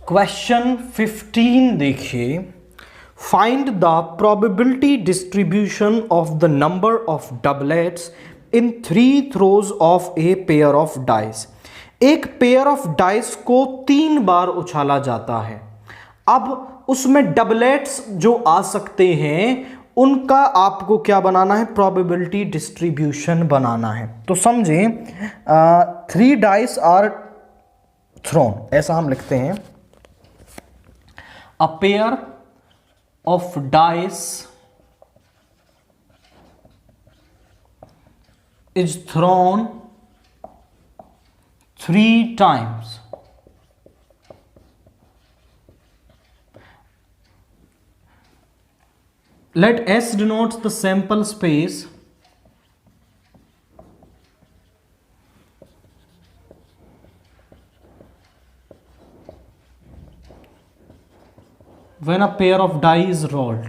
Question 15 देखिए, find the probability distribution of the number of doublets in 3 throws of a pair of dice. एक pair of dice को 3 बार उछाला जाता है। अब उसमें डबलेट्स जो आ सकते हैं उनका आपको क्या बनाना है, प्रोबेबिलिटी डिस्ट्रीब्यूशन बनाना है। तो समझें 3 डाइस आर थ्रोन, ऐसा हम लिखते हैं, a pair of dice is thrown 3 times. Let S denotes the sample space when a pair of die is rolled.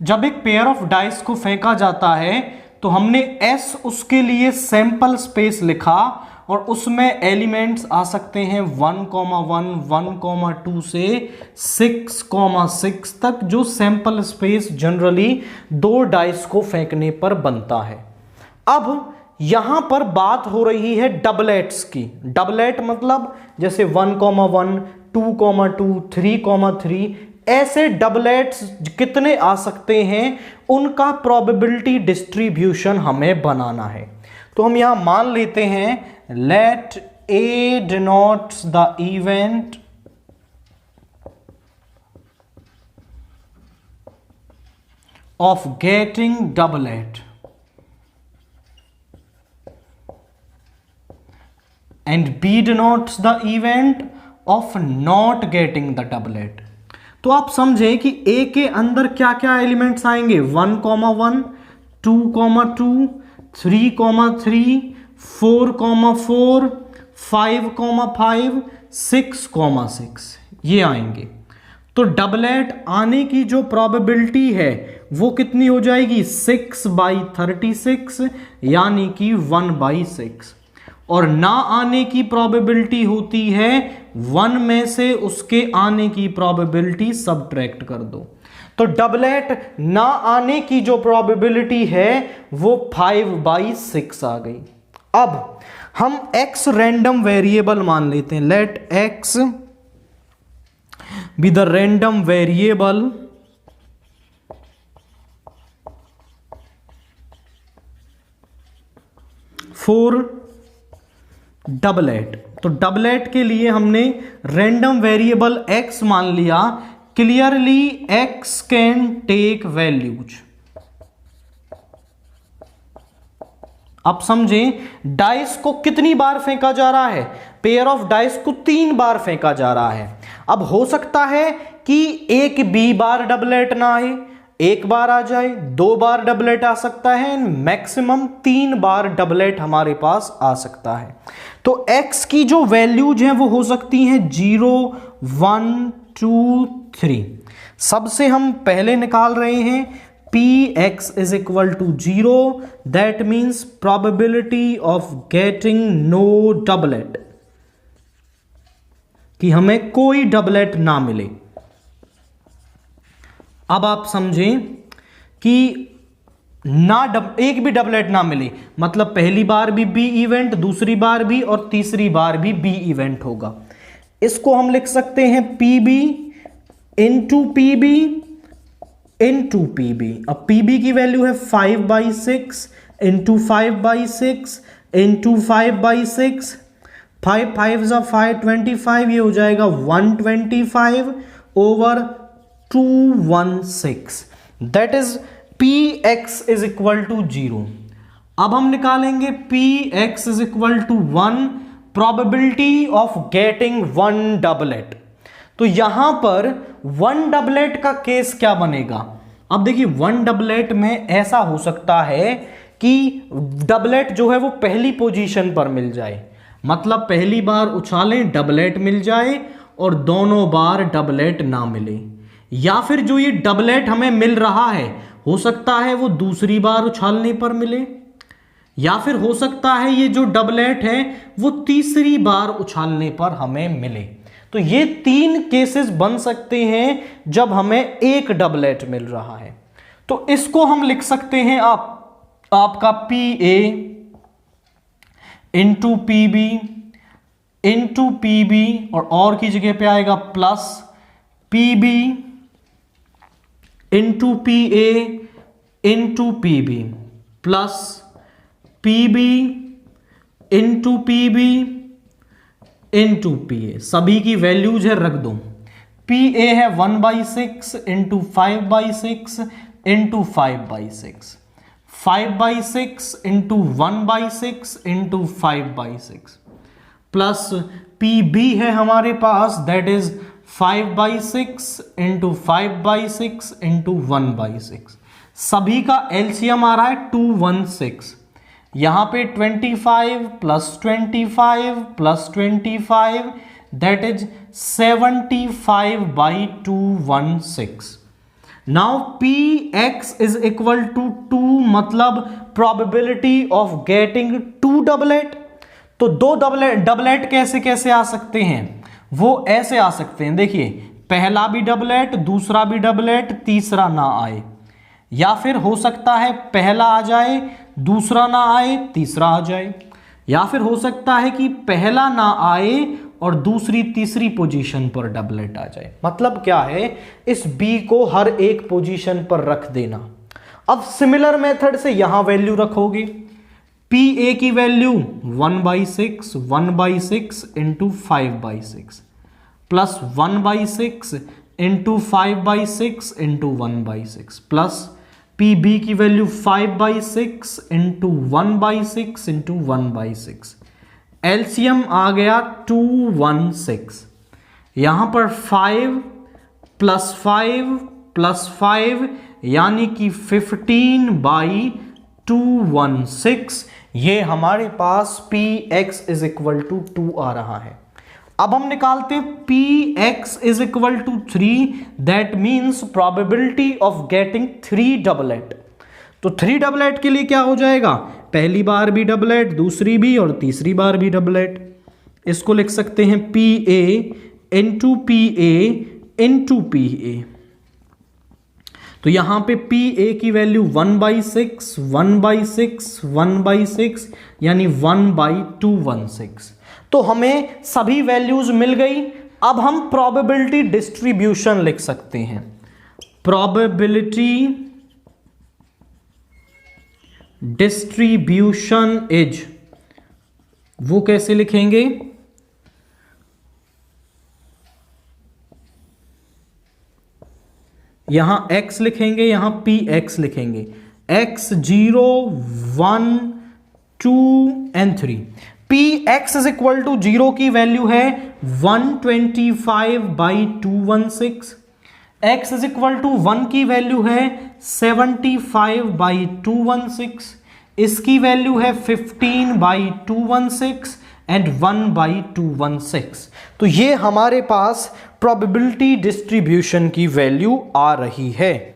जब एक पेयर ऑफ डाइस को फेंका जाता है तो हमने S उसके लिए सैंपल स्पेस लिखा और उसमें एलिमेंट्स आ सकते हैं 1,1, 1,2 से 6,6 तक, जो सैंपल स्पेस जनरली 2 डाइस को फेंकने पर बनता है। अब यहां पर बात हो रही है डबलेट्स की। डबलेट मतलब जैसे 1,1, 2,2, 3,3, ऐसे डबलेट्स कितने आ सकते हैं उनका प्रोबेबिलिटी डिस्ट्रीब्यूशन हमें बनाना है। तो हम यहां मान लेते हैं let A denotes the event of getting doublet and B denotes the event of not getting the doublet। तो आप समझें कि A के अंदर क्या क्या एलिमेंट्स आएंगे, 1,1, 2,2, 3,3, 4,4, 5,5, 6,6 ये आएंगे। तो डबलेट आने की जो प्रोबेबिलिटी है वो कितनी हो जाएगी, 6/36 यानी कि 1/6। और ना आने की प्रोबेबिलिटी होती है 1 में से उसके आने की प्रोबेबिलिटी सबट्रैक्ट कर दो। तो डबलेट ना आने की जो प्रोबेबिलिटी है वो 5/6 आ गई। अब हम x रैंडम वेरिएबल मान लेते हैं, let x be the random variable for doublet. तो डबलेट के लिए हमने रैंडम वेरिएबल x मान लिया। Clearly x can take values. अब समझें डाइस को कितनी बार फेंका जा रहा है, पेयर ऑफ डाइस को 3 बार फेंका जा रहा है। अब हो सकता है कि एक भी बार डबलेट ना आए, 1 बार आ जाए, 2 बार डबलेट आ सकता है, मैक्सिमम 3 बार डबलेट हमारे पास आ सकता है। तो x की जो वैल्यूज हैं वो हो सकती हैं 0, 1, 2, 3। सबसे हम पहले निकाल रहे हैं Px is equal to 0, that means probability of getting no doublet, कि हमें कोई डबलेट ना मिले। अब आप समझें कि एक भी डबलेट ना मिले मतलब पहली बार भी बी इवेंट, दूसरी बार भी और तीसरी बार भी बी इवेंट होगा। इसको हम लिख सकते हैं PB into PB into PB. अब पीबी की वैल्यू है 5/6 इंटू 5/6 इंटू 5/6, 5 5 5 25, ये हो जाएगा 125 over 216, that is Px is equal to 0। अब हम निकालेंगे Px is equal to 1, probability of getting 1 doublet। तो यहां पर 1 डबलेट का केस क्या बनेगा। अब देखिए 1 डबलेट में ऐसा हो सकता है कि डबलेट जो है वो पहली पोजीशन पर मिल जाए, मतलब पहली बार उछालें डबलेट मिल जाए और दोनों बार डबलेट ना मिले, या फिर जो ये डबलेट हमें मिल रहा है हो सकता है वो दूसरी बार उछालने पर मिले, या फिर हो सकता है ये जो डबलेट है वो तीसरी बार उछालने पर हमें मिले। तो ये 3 केसेस बन सकते हैं जब हमें एक डबलेट मिल रहा है। तो इसको हम लिख सकते हैं आपका PA into PB into PB और की जगह पे आएगा plus PB into PA into PB plus PB into PB into PA। सभी की वैल्यूज है रख दो। PA है 1/6 into 5/6 into 5/6, 5/6 into 1/6 into 5/6 plus PB है हमारे पास दैट इज 5/6 इंटू 5/6 इंटू 1/6। सभी का एलसीएम आ रहा है 216। यहां पे 25 plus 25 plus 25 that is 75/216। Now Px is equal to 2 मतलब प्रोबेबिलिटी ऑफ गेटिंग 2 डबलेट। तो 2 डबलेट कैसे कैसे आ सकते हैं, वो ऐसे आ सकते हैं। देखिए पहला भी डबलेट, दूसरा भी डबलेट, तीसरा ना आए, या फिर हो सकता है पहला आ जाए, दूसरा ना आए, तीसरा आ जाए, या फिर हो सकता है कि पहला ना आए और दूसरी तीसरी पोजीशन पर डबलेट आ जाए। मतलब क्या है, इस B को हर एक पोजीशन पर रख देना। अब सिमिलर मेथड से यहां वैल्यू रखोगे। PA की value 1/6 into 5/6 plus 1/6 into 5/6 into 1/6 plus PB की वैल्यू 5/6 इंटू 1/6 इंटू 1/6। एलसीएम आ गया 216। यहां पर 5 प्लस 5 प्लस 5 यानी कि 15/216। ये हमारे पास Px इज इक्वल टू 2 आ रहा है। अब हम निकालते Px is equal to 3, that means probability of getting 3 doublet. तो 3 डबलेट के लिए क्या हो जाएगा, पहली बार भी डबलेट, दूसरी भी और तीसरी बार भी डबलेट। इसको लिख सकते हैं PA into PA into PA। तो यहां पे PA की वैल्यू 1/6 1/6 1/6 यानी 1/216। तो हमें सभी वैल्यूज मिल गई। अब हम प्रोबेबिलिटी डिस्ट्रीब्यूशन लिख सकते हैं। प्रोबेबिलिटी डिस्ट्रीब्यूशन इज, वो कैसे लिखेंगे, यहां x लिखेंगे, यहां Px लिखेंगे, x 0 1 2 and 3। Px is equal to 0 की वैल्यू है 125/216, x इज इक्वल टू 1 की वैल्यू है 75/216, इसकी वैल्यू है 15/216 एंड 1/216। तो ये हमारे पास प्रोबेबिलिटी डिस्ट्रीब्यूशन की वैल्यू आ रही है।